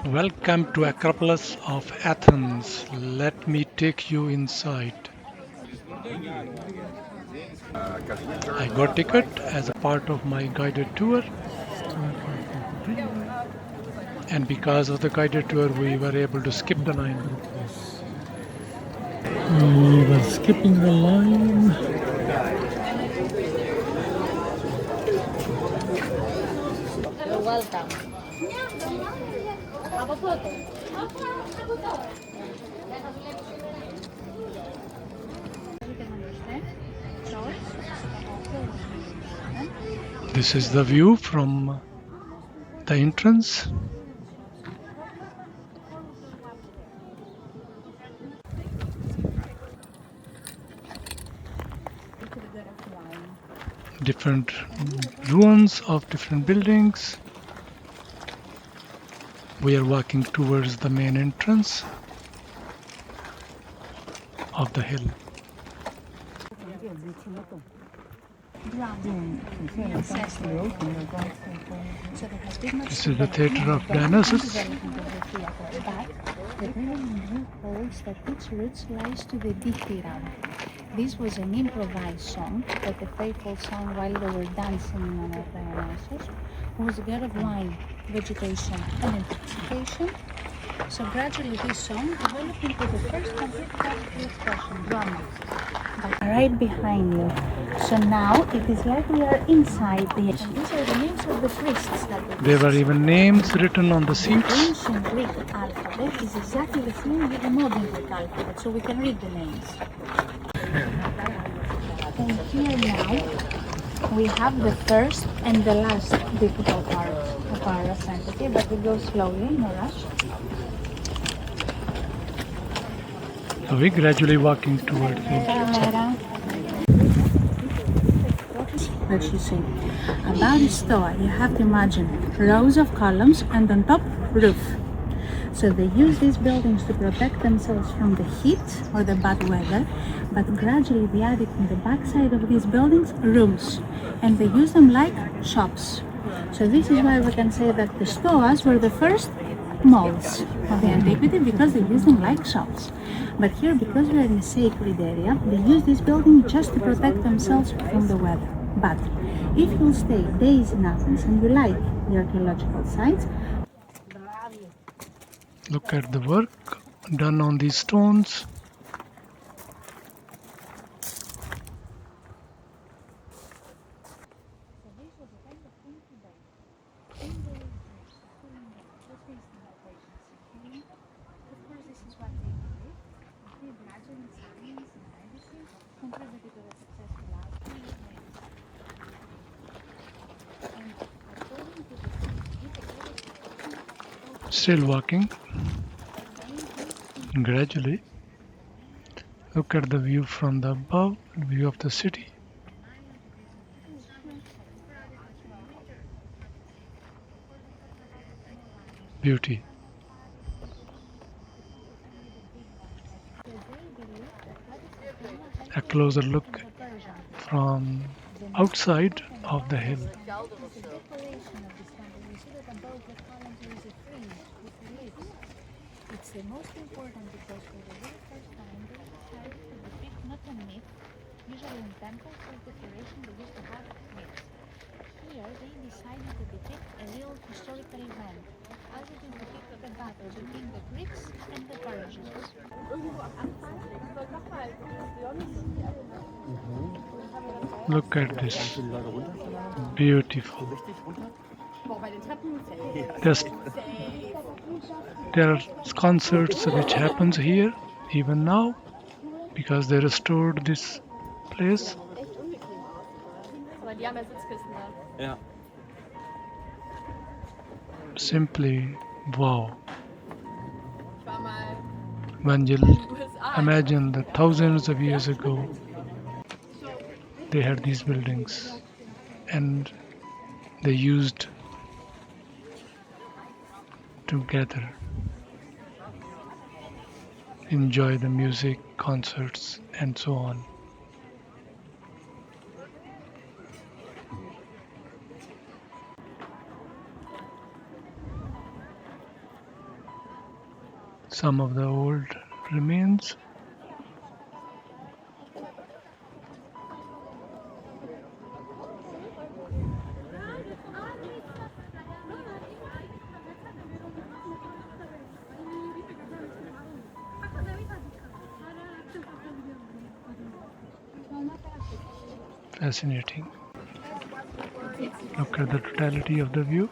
Welcome to Acropolis of Athens. Let me take you inside. I got ticket as a part of my guided tour, and because of the guided tour, we were able to skip the line. We were skipping the line. You're welcome. This is the view from the entrance. Different ruins of different buildings. We are walking towards the main entrance of the hill. This is the theater of Dionysus. The building holds that its roots lies to the dithyramb. This was an improvised song, but the faithful song while they were dancing on Dionysus was a god of wine, vegetation, and intoxication. So gradually this song developed into the first complete classical expression, drama. But right behind you. So now it is like we are inside the... And these are the names of the priests that were... There were even names written on the The seats. ancient Greek alphabet is exactly the same with the modern Greek alphabet, so we can read the names. And here now we have the first and the last difficult part of our ascent, okay? But we go slowly, no rush. So we're gradually walking towards the That you see. About the stoa, you have to imagine rows of columns and on top roof. So they use these buildings to protect themselves from the heat or the bad weather, but gradually they added in the backside of these buildings rooms, and they use them like shops. So this is why we can say that the stoas were the first malls of the antiquity, because they used them like shops. But here, because we are in a sacred area, they use this building just to protect themselves from the weather. But if you stay days in Athens and you like the archaeological sites, Look at the work done on these stones. Still walking gradually. Look at the view from the above, view of the city. Beauty. A closer look from outside of the hill. It's the most important because for the very first time they decided to depict not a myth. Usually in temples or decoration they used to have myths. Here they decided to depict a real historical event, as it is depicted the battle between the Greeks and the Persians. Look at this. Beautiful. There's, there are concerts which happens here even now because they restored this place. Ja. Simply wow. When you imagine that thousands of years ago they had these buildings and they used to gather, enjoy the music, concerts, and so on. some of the old remains. Fascinating. Look at the totality of the view.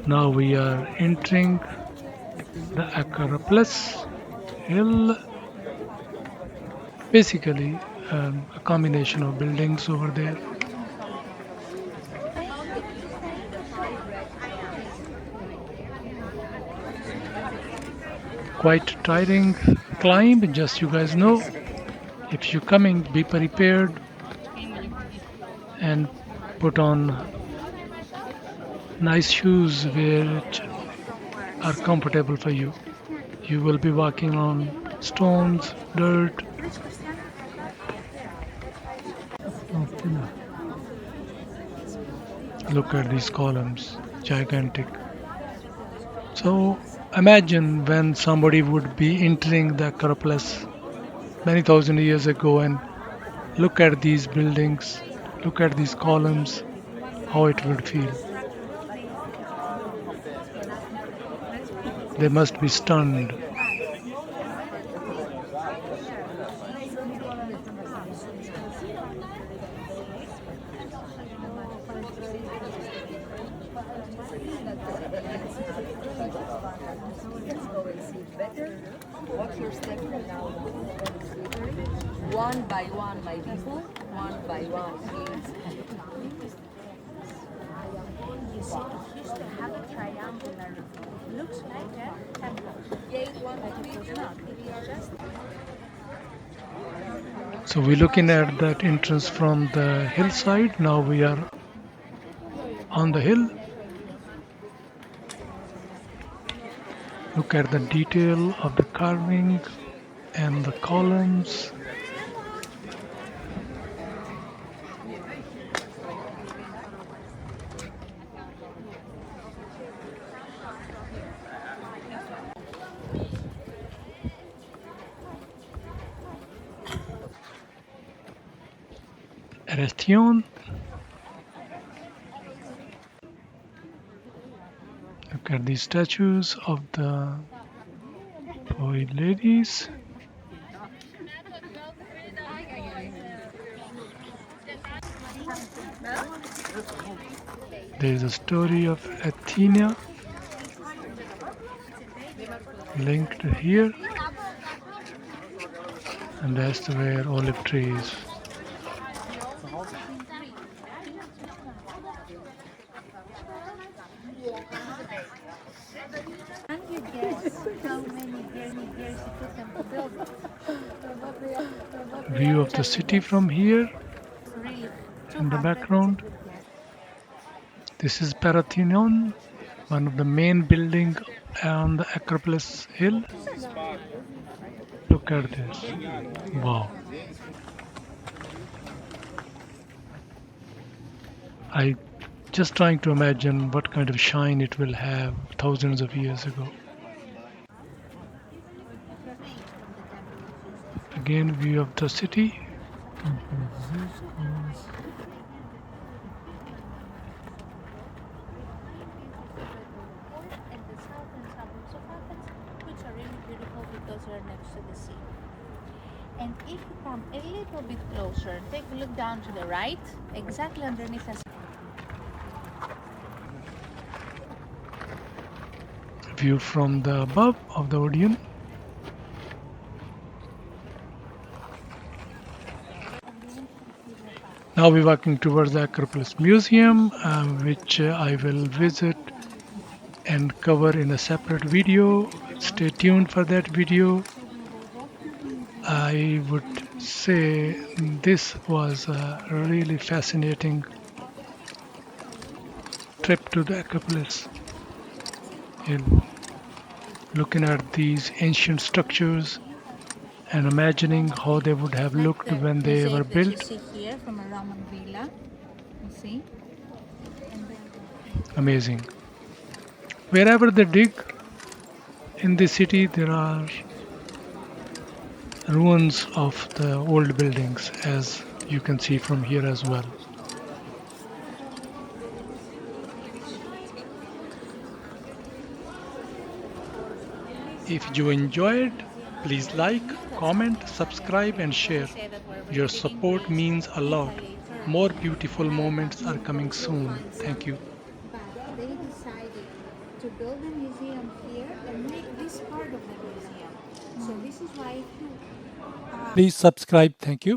Now we are entering the Acropolis hill. Basically, a combination of buildings over there. Quite tiring climb, just you guys know. If you're coming, be prepared and put on nice shoes which are comfortable for you. You will be walking on stones, dirt. Look at these columns, gigantic. So imagine when somebody would be entering the Acropolis many thousand years ago and look at these buildings, look at these columns, how it would feel. They must be stunned. Watch your step from now on. One by one, my people. One by one, please. You see, it used to have a triangular roof. It looks like a temple. Gate one, But it was not. It was just So we're looking at that entrance from the hillside. Now we are on the hill. Look at the detail of the carving and the columns. Erechtheion. Look at these statues of the poet ladies. There is a story of Athena linked here, and that's where olive trees. Can you guess how many years it took them to build it? View of the city from here Really, in the background. This is Parthenon, one of the main buildings on the Acropolis hill. Look at this. Wow. I just trying to imagine what kind of shine it will have thousands of years ago. Again, view of the city. and the southern suburbs of Athens, which are really beautiful because they're next to the sea. And if you come a little bit closer, take a look down to the right, exactly underneath us. View from the above of the Odeon. Now we're walking towards the Acropolis Museum, which I will visit and cover in a separate video. Stay tuned for that video. I would say this was a really fascinating trip to the Acropolis hill. Looking at these ancient structures and imagining how they would have Like looked the when they were mosaic that you built. see here from a Roman villa. You see? And then Amazing. Wherever they dig in the city, there are ruins of the old buildings, as you can see from here as well. If you enjoyed, please like, comment, subscribe, and they share. say that we're Your visiting support Greece, means a lot. Italy, More Turkey, beautiful and I moments thought are maybe coming we'll soon. find Thank some. you. But they decided to build a museum here and make this part of the museum. So this is why Please subscribe. Thank you.